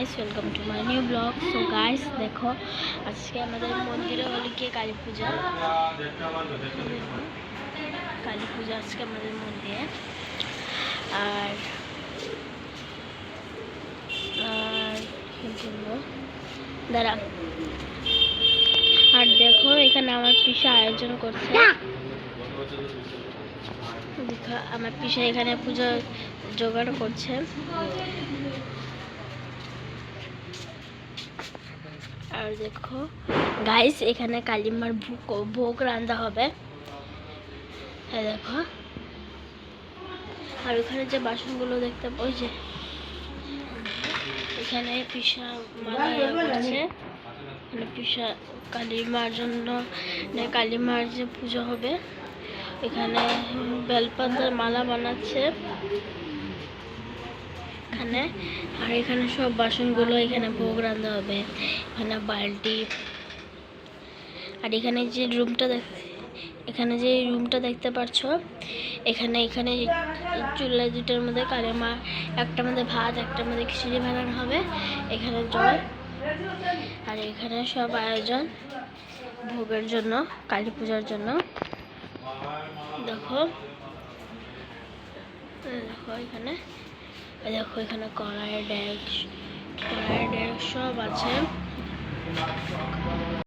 Guys, welcome to my new blog. So guys দেখো, আজকে আমাদের মন্দিরে হলো কি কালী পূজা। কালী পূজা আজকে আমাদের মন্দিরে। আর কি বলবো, দাঁড়া। আর দেখো এখানে আমার পিসা আয়োজন করছে। দেখো আমার পিসা এখানে পূজা জোগাড় করছে। আর দেখো গাইস, এখানে কালিমার ভোগ রান্না হবে। হ্যাঁ দেখো, আর ওখানে যে বাসনগুলো দেখতে ওই যে এখানে পিসা মালা করছে। পিসা কালিমার জন্য, কালিমার যে পুজো হবে, এখানে বেলপাতার মালা বানাচ্ছে এখানে। আর এখানে সব বাসনগুলো এখানে ভোগ রান্না হবে। এখানে বালতি। আর এখানে যে রুমটা দেখতে পাচ্ছ, এখানে চুলা দুটার মধ্যে কালিমা, একটার মধ্যে ভাত, একটার মধ্যে খিচুড়ি বানানো হবে। এখানে জল। আর এখানে সব আয়োজন ভোগের জন্য, কালী পূজার জন্য। দেখো এখানে কড়াইয়ের ডেস্ক সব আছে।